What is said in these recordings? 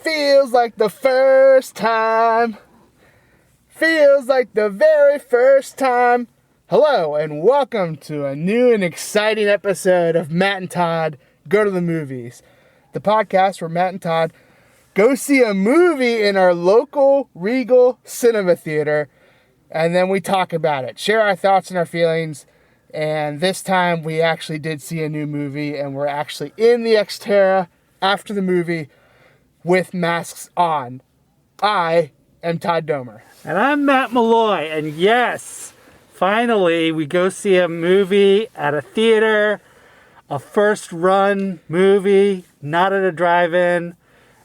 Feels like the first time. Feels like the very first time. Hello, and welcome to a new and exciting episode of Matt and Todd Go to the Movies. The podcast where Matt and Todd go see a movie in our local Regal Cinema Theater, and then we talk about it, share our thoughts and our feelings. And this time we actually did see a new movie, and we're actually in the Xterra after the movie with masks on. I am Todd Domer. And I'm Matt Malloy. And yes, finally we go see a movie at a theater, a first run movie, not at a drive-in.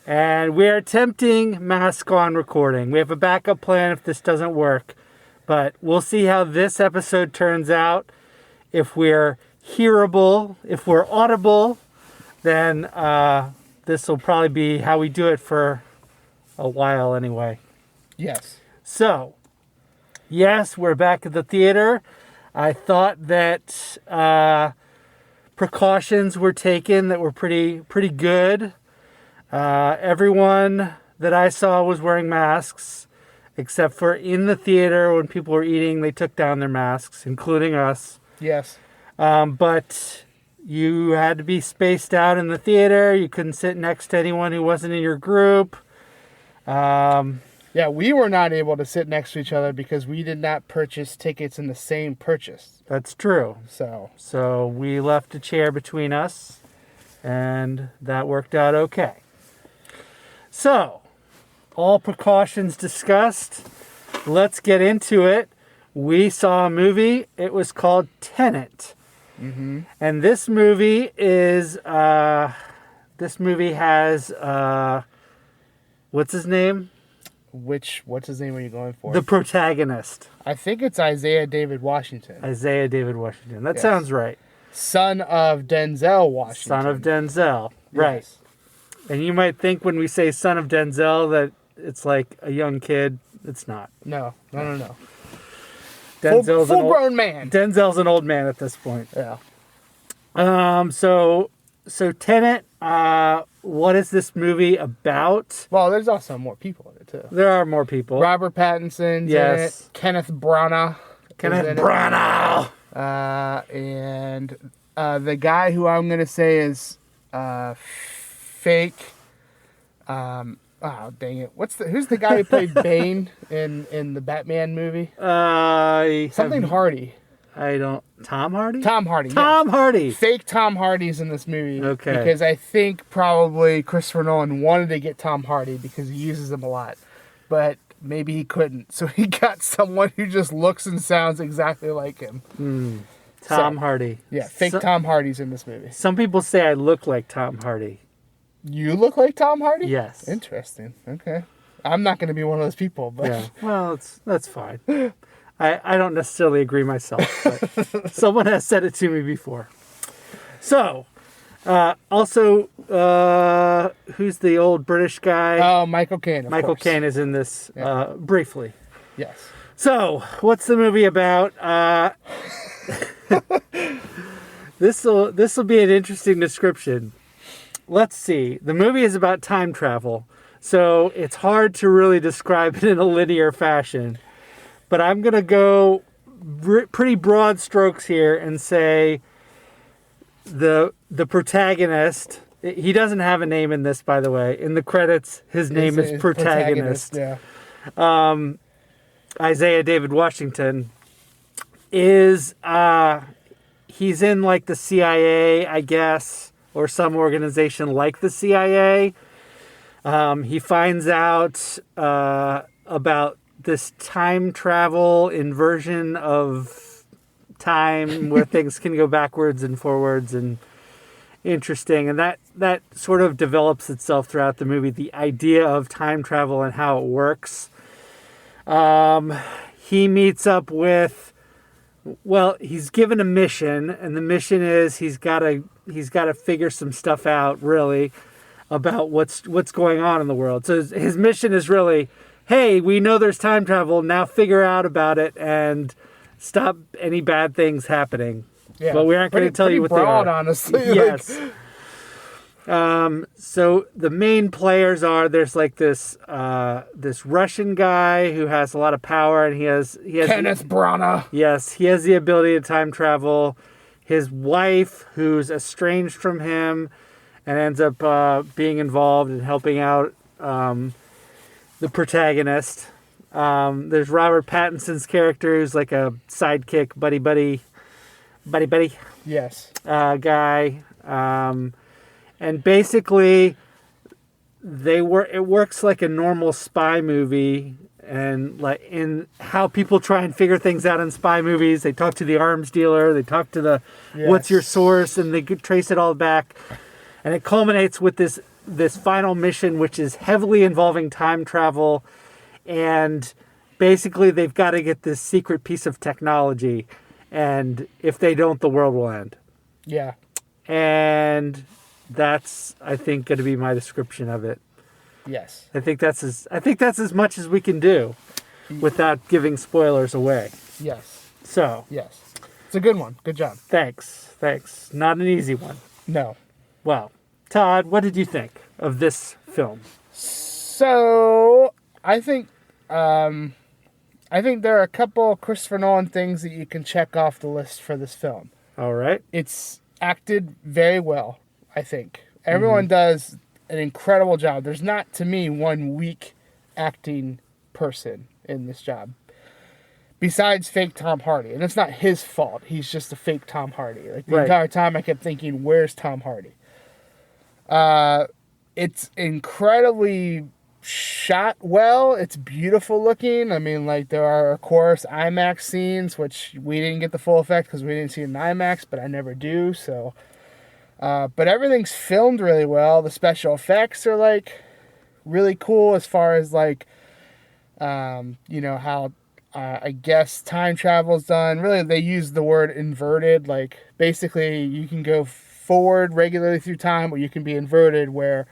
And we're attempting mask on recording. We have a backup plan if this doesn't work. But we'll see how this episode turns out. If we're hearable, if we're audible, then this will probably be how we do it for a while anyway. Yes. So, yes, we're back at the theater. I thought that precautions were taken that were pretty good. Everyone that I saw was wearing masks, except for in the theater when people were eating, they took down their masks, including us. Yes. But you had to be spaced out in the theater. You couldn't sit next to anyone who wasn't in your group. Yeah, we were not able to sit next to each other because we did not purchase tickets in the same purchase. That's true. So we left a chair between us, and that worked out okay. So, all precautions discussed. Let's get into it. We saw a movie. It was called Tenet. Mm-hmm. And this movie is, has, what's his name? What's his name are you going for? The protagonist. I think it's Isaiah David Washington. Isaiah David Washington. That Yes. sounds right. Son of Denzel Washington. Son of Denzel. Right. Yes. And you might think when we say son of Denzel that it's like a young kid. It's not. No. Denzel's Full-grown man. Denzel's an old man at this point. Yeah. So Tenet, what is this movie about? Well, there's also more people in it, too. There are more people. Robert Pattinson's in it. Kenneth Branagh. And the guy who I'm going to say is fake. Oh, dang it. Who's the guy who played Bane in the Batman movie? Hardy. Tom Hardy? Tom Hardy. Tom yes. Hardy. Fake Tom Hardy's in this movie. Okay. Because I think probably Christopher Nolan wanted to get Tom Hardy because he uses him a lot. But maybe he couldn't. So he got someone who just looks and sounds exactly like him. Tom Hardy. Yeah, fake Tom Hardy's in this movie. Some people say I look like Tom Hardy. You look like Tom Hardy? Yes. Interesting. Okay. I'm not going to be one of those people, but... Yeah. Well, that's fine. I don't necessarily agree myself, but someone has said it to me before. So, also, who's the old British guy? Oh, Michael Caine, Michael Caine is in this briefly. Yes. So, what's the movie about? This will be an interesting description. Let's see. The movie is about time travel, so it's hard to really describe it in a linear fashion. But I'm going to go pretty broad strokes here and say the protagonist, he doesn't have a name in this, by the way. In the credits, his name is Protagonist. Yeah. Isaiah David Washington is, he's in like the CIA, I guess, or some organization like the CIA. He finds out about this time travel inversion of time where things can go backwards and forwards and interesting. And that sort of develops itself throughout the movie, the idea of time travel and how it works. He meets up with, he's given a mission, and the mission is he's got to figure some stuff out, really, about what's going on in the world. So his mission is really, hey, we know there's time travel, now figure out about it and stop any bad things happening. Yeah, but we aren't going to tell you what broad, they are. Honestly. Yes. So the main players are there's like this Russian guy who has a lot of power, and he has Kenneth Branagh. Yes, he has the ability to time travel. His wife, who's estranged from him, and ends up being involved in helping out the protagonist. There's Robert Pattinson's character, who's like a sidekick, buddy, Yes. guy. And basically, it works like a normal spy movie, and like in how people try and figure things out in spy movies. They talk to the arms dealer, they talk to the what's your source, and they trace it all back. And it culminates with this final mission, which is heavily involving time travel, and basically they've got to get this secret piece of technology, and if they don't, the world will end. Yeah. And that's, I think, going to be my description of it. Yes. I think that's as much as we can do without giving spoilers away. Yes. So. Yes. It's a good one. Good job. Thanks. Not an easy one. No. Well, Todd, what did you think of this film? So, I think there are a couple Christopher Nolan things that you can check off the list for this film. All right. It's acted very well, I think. Everyone does an incredible job. There's not, to me, one weak acting person in this job. Besides fake Tom Hardy. And it's not his fault. He's just a fake Tom Hardy. Like, the entire time I kept thinking, where's Tom Hardy? It's incredibly shot well. It's beautiful looking. I mean, like, there are, of course, IMAX scenes, which we didn't get the full effect because we didn't see it in IMAX, but I never do, so... but everything's filmed really well. The special effects are, like, really cool as far as, like, how, I guess, time travel's done. Really, they use the word inverted. Like, basically, you can go forward regularly through time, or you can be inverted, where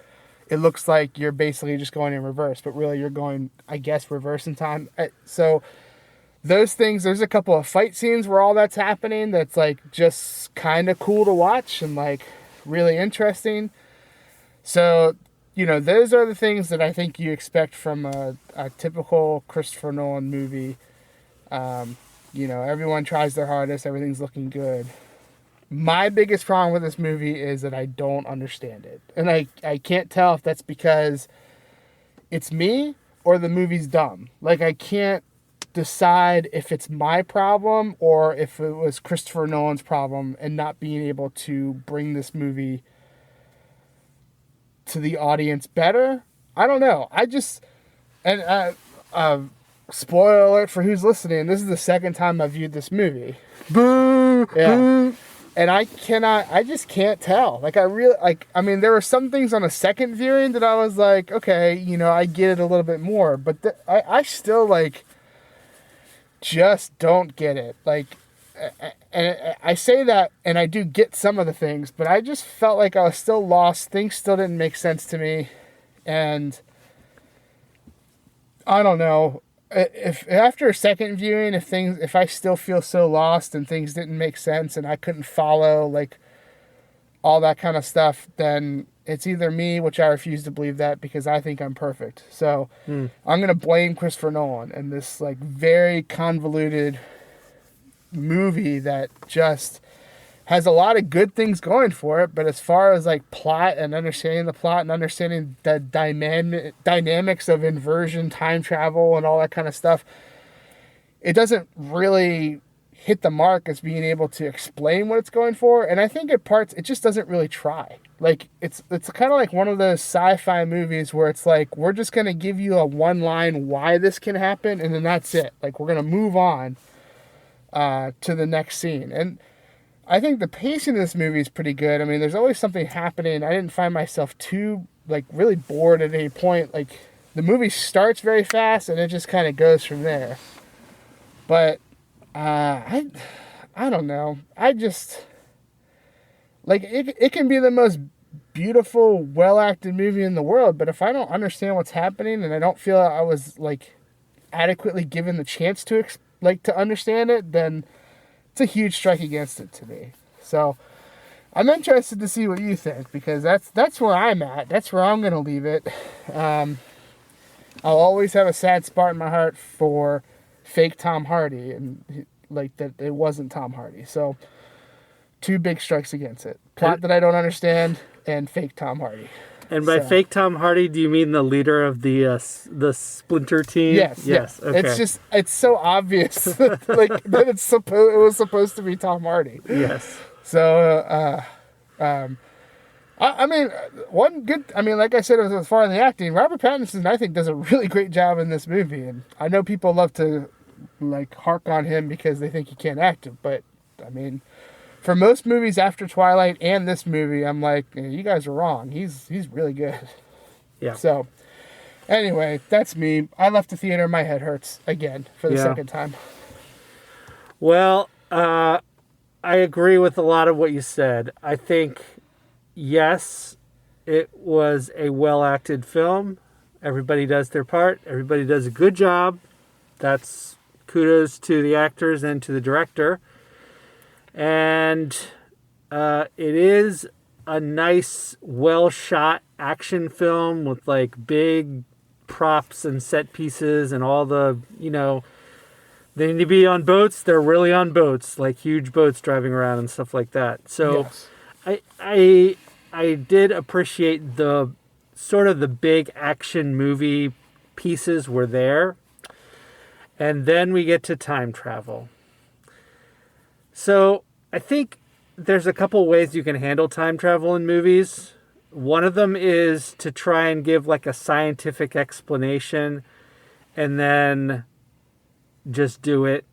it looks like you're basically just going in reverse, but really you're going, I guess, reverse in time. So... those things, there's a couple of fight scenes where all that's happening that's, like, just kind of cool to watch and, like, really interesting. So, those are the things that I think you expect from a typical Christopher Nolan movie. Everyone tries their hardest. Everything's looking good. My biggest problem with this movie is that I don't understand it. And I can't tell if that's because it's me or the movie's dumb. Like, I can't decide if it's my problem or if it was Christopher Nolan's problem and not being able to bring this movie to the audience better. I don't know. Spoiler alert for who's listening. This is the second time I've viewed this movie. Boo! Yeah. Boo. And I just can't tell. Like, there were some things on a second viewing that I was like, okay, I get it a little bit more, but I still, like, just don't get it. Like, and I say that, and I do get some of the things, but I just felt like I was still lost. Things still didn't make sense to me, and I don't know if after a second viewing, if I still feel so lost and things didn't make sense and I couldn't follow, like, all that kind of stuff, then it's either me, which I refuse to believe that because I think I'm perfect. So I'm going to blame Christopher Nolan and this, like, very convoluted movie that just has a lot of good things going for it. But as far as, like, plot and understanding the plot and understanding the dynamics of inversion, time travel, and all that kind of stuff, it doesn't really hit the mark as being able to explain what it's going for. And I think at parts it just doesn't really try. Like, it's kind of like one of those sci-fi movies where it's like, we're just going to give you a one line why this can happen, and then that's it. Like, we're going to move on to the next scene. And I think the pacing of this movie is pretty good. I mean, there's always something happening. I didn't find myself too, like, really bored at any point. Like, the movie starts very fast and it just kind of goes from there. But I don't know. I just, like, it can be the most beautiful, well-acted movie in the world, but if I don't understand what's happening and I don't feel I was, like, adequately given the chance to understand it, then it's a huge strike against it to me. So I'm interested to see what you think, because that's where I'm at. That's where I'm gonna leave it. I'll always have a sad spot in my heart for fake Tom Hardy, and like that it wasn't Tom Hardy. So 2 big strikes against it. Plot that I don't understand, and fake Tom Hardy. And by fake Tom Hardy, do you mean the leader of the Splinter team? Yes. Okay. It's so obvious like that it was supposed to be Tom Hardy. Yes. So I mean, like I said, as far as the acting, Robert Pattinson, I think, does a really great job in this movie. And I know people love to like hark on him because they think he can't act, but I mean, for most movies after Twilight and this movie, I'm like, you guys are wrong. He's really good. Yeah. So anyway, that's me. I left the theater. My head hurts again for the second time. Well, I agree with a lot of what you said. I think, yes, it was a well-acted film. Everybody does their part. Everybody does a good job. That's kudos to the actors and to the director. And it is a nice, well-shot action film with like big props and set pieces and all the, they need to be on boats. They're really on boats, like huge boats driving around and stuff like that. So yes. I did appreciate the sort of the big action movie pieces were there. And then we get to time travel. So I think there's a couple ways you can handle time travel in movies. One of them is to try and give like a scientific explanation and then just do it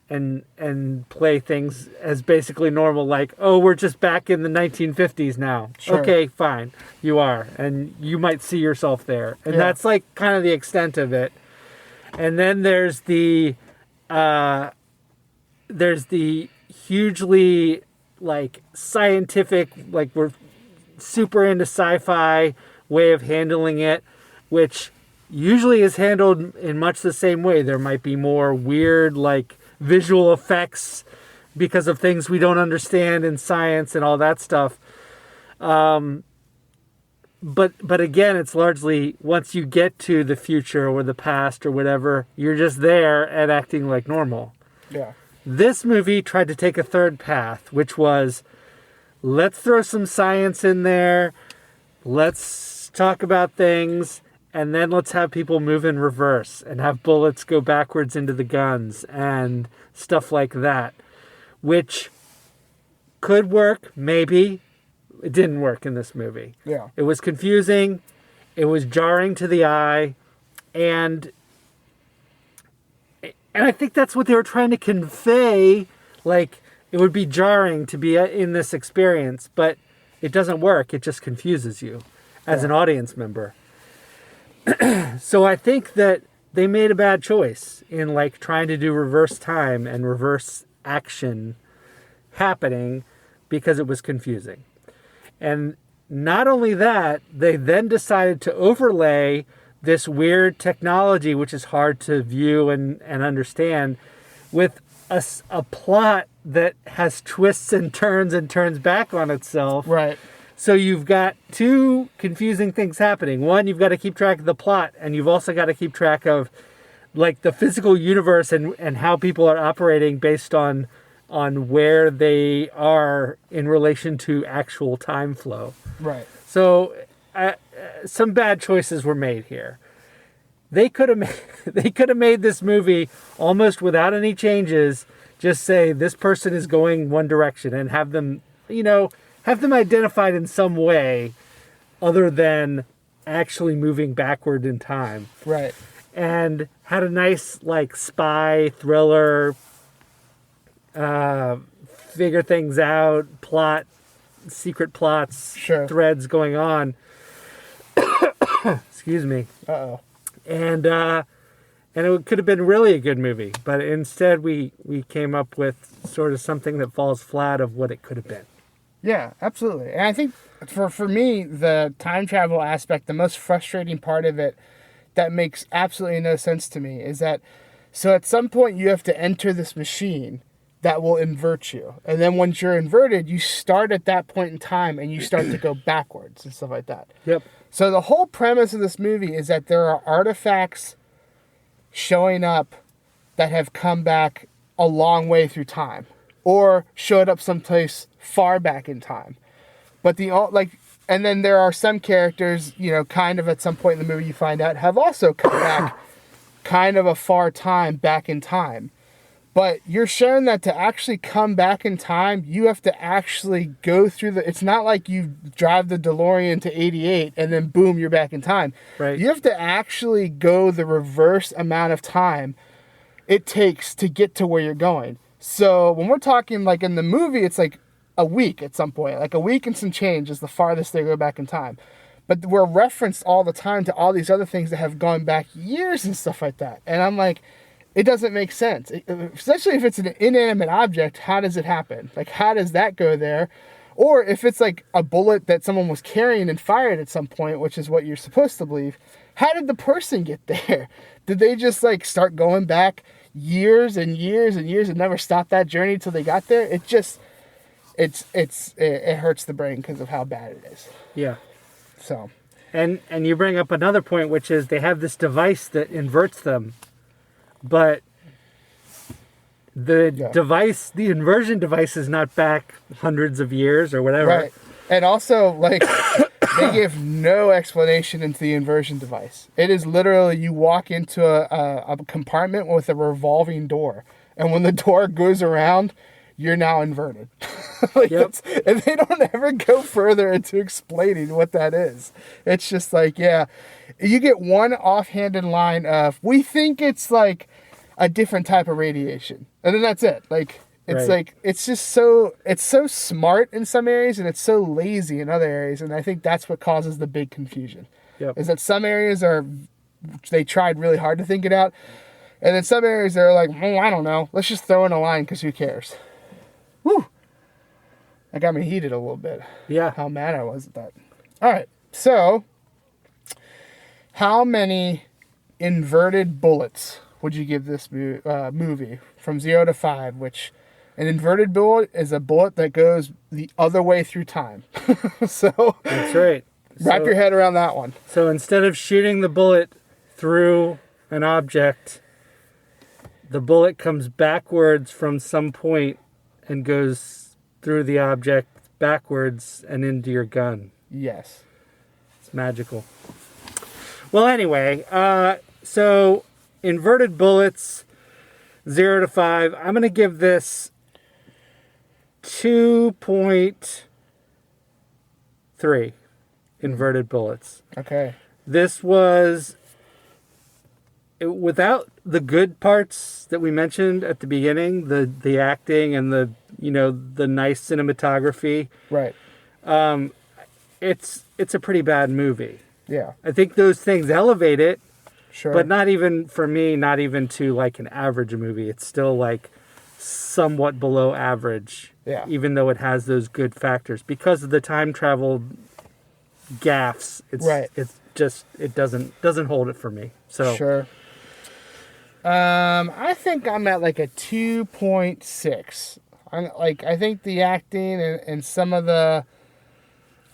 and play things as basically normal, like, oh, we're just back in the 1950s now. Sure. Okay, fine. You are. And you might see yourself there. And that's like kind of the extent of it. And then there's the hugely like scientific, like we're super into sci-fi way of handling it, which usually is handled in much the same way. There might be more weird like visual effects because of things we don't understand in science and all that stuff. But again, it's largely once you get to the future or the past or whatever, you're just there and acting like normal. Yeah. This movie tried to take a third path, which was, let's throw some science in there, let's talk about things, and then let's have people move in reverse and have bullets go backwards into the guns and stuff like that, which could work, maybe. It didn't work in this movie. Yeah. It was confusing, it was jarring to the eye, and I think that's what they were trying to convey. Like, it would be jarring to be in this experience, but it doesn't work. It just confuses you as an audience member. So I think that they made a bad choice in like trying to do reverse time and reverse action happening because it was confusing. And not only that, they then decided to overlay this weird technology, which is hard to view and understand, with a plot that has twists and turns back on itself. Right. So you've got 2 confusing things happening. One, you've got to keep track of the plot, and you've also got to keep track of like the physical universe and how people are operating based on where they are in relation to actual time flow. Right. So some bad choices were made here. They could have made this movie almost without any changes. Just say this person is going one direction and have them identified in some way other than actually moving backward in time. Right. And had a nice like spy thriller, figure things out, plot, secret plots, threads going on. Excuse me. Uh-oh. And it could have been really a good movie, but instead we came up with sort of something that falls flat of what it could have been. Yeah, absolutely. And I think for me, the time travel aspect, the most frustrating part of it that makes absolutely no sense to me is that, so at some point you have to enter this machine that will invert you. And then once you're inverted, you start at that point in time and you start to go backwards and stuff like that. Yep. So the whole premise of this movie is that there are artifacts showing up that have come back a long way through time or showed up someplace far back in time. But and then there are some characters, kind of at some point in the movie you find out have also come back kind of a far time back in time. But you're shown that to actually come back in time, you have to actually go through it's not like you drive the DeLorean to 88 and then boom, you're back in time. Right. You have to actually go the reverse amount of time it takes to get to where you're going. So when we're talking like in the movie, it's like a week at some point, like a week and some change is the farthest they go back in time. But we're referenced all the time to all these other things that have gone back years and stuff like that. And I'm like, it doesn't make sense. Especially if it's an inanimate object, how does it happen? Like, how does that go there? Or if it's like a bullet that someone was carrying and fired at some point, which is what you're supposed to believe, how did the person get there? Did they just like start going back years and years and years and never stop that journey until they got there? It just, it hurts the brain because of how bad it is. Yeah. So. And you bring up another point, which is they have this device that inverts them. But the device, the inversion device is not back hundreds of years or whatever. Right. And also, like, they give no explanation into the inversion device. It is literally you walk into a compartment with a revolving door. And when the door goes around, you're now inverted. Yep. And they don't ever go further into explaining what that is. It's just like, yeah, you get one offhanded line of, we think it's like a different type of radiation. And then that's it. Like, it's like, it's just so smart in some areas and it's so lazy in other areas. And I think that's what causes the big confusion. Yep. Is that some areas they tried really hard to think it out. And then some areas they're like, I don't know. Let's just throw in a line because who cares? Whew. That got me heated a little bit. Yeah. How mad I was at that. All right. So, how many inverted bullets would you give this movie from 0 to 5? Which an inverted bullet is a bullet that goes the other way through time. So, that's right. Wrap your head around that one. So instead of shooting the bullet through an object, the bullet comes backwards from some point and goes through the object backwards and into your gun. Yes. It's magical. Well, anyway, so inverted bullets, 0 to 5. I'm going to give this 2.3 inverted bullets. Okay. This was, without the good parts that we mentioned at the beginning, the acting and the nice cinematography. Right. It's a pretty bad movie. Yeah. I think those things elevate it. Sure. But not even, for me, not even to like an average movie. It's still like somewhat below average. Yeah. Even though it has those good factors. Because of the time travel gaffes, it's just, it doesn't hold it for me. So sure. I think I'm at like a 2.6. I think the acting and some of the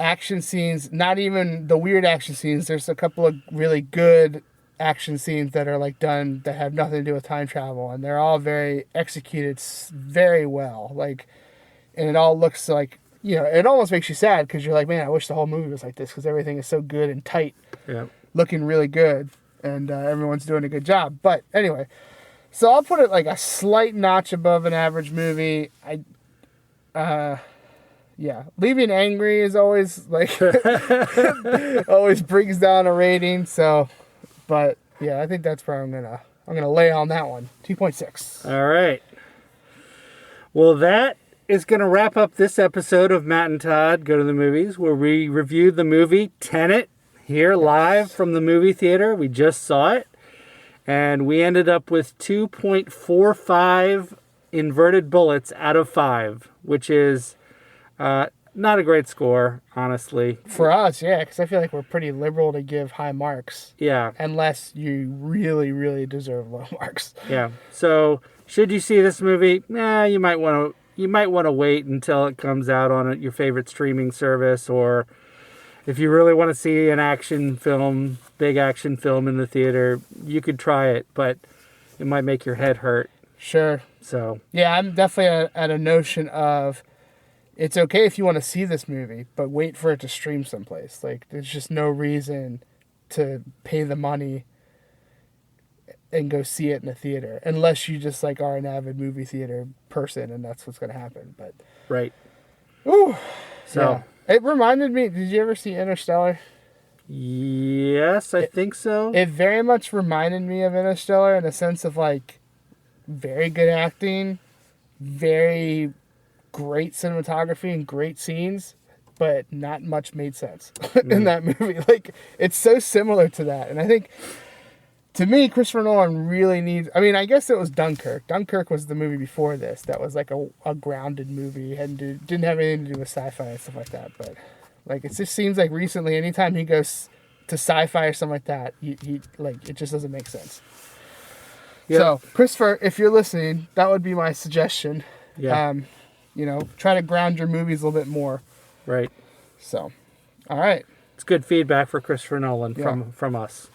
action scenes, not even the weird action scenes, there's a couple of really good action scenes that are like done that have nothing to do with time travel, and they're all very executed very well. Like, and it all looks like, it almost makes you sad because you're like, man, I wish the whole movie was like this because everything is so good and tight, looking really good, and everyone's doing a good job. But anyway, so I'll put it like a slight notch above an average movie. Leaving angry is always like always brings down a rating. So, but yeah, I think that's where I'm gonna lay on that one. 2.6. All right. Well, that is going to wrap up this episode of Matt and Todd Go to the Movies, where we reviewed the movie Tenet here live from the movie theater. We just saw it, and we ended up with 2.45 inverted bullets out of 5, which is not a great score, honestly. For us, yeah, because I feel like we're pretty liberal to give high marks. Yeah. Unless you really, really deserve low marks. Yeah. So Should you see this movie? Nah, you might want to wait until it comes out on your favorite streaming service, or if you really want to see an action film, big action film in the theater, you could try it, but it might make your head hurt. Sure. So yeah, I'm definitely at a notion of it's okay if you want to see this movie, but wait for it to stream someplace. Like, there's just no reason to pay the money and go see it in a theater, unless you just like are an avid movie theater person, and that's what's going to happen. But right. Ooh. So yeah. It reminded me. Did you ever see Interstellar? Yes, I think so. It very much reminded me of Interstellar in a sense of like very good acting, very great cinematography, and great scenes, but not much made sense in that movie. Like, it's so similar to that, and I think. To me, Christopher Nolan really needs... I mean, I guess it was Dunkirk. Dunkirk was the movie before this that was like a grounded movie and didn't have anything to do with sci-fi and stuff like that. But like, it just seems like recently, anytime he goes to sci-fi or something like that, he like, it just doesn't make sense. Yep. So, Christopher, if you're listening, that would be my suggestion. Yeah. Try to ground your movies a little bit more. Right. So, all right. It's good feedback for Christopher Nolan from us.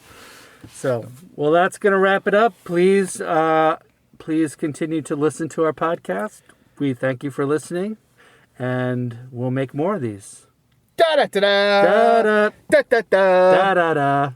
So, well, that's going to wrap it up. Please continue to listen to our podcast. We thank you for listening, and we'll make more of these. Da da da da Da da da da da. da da da.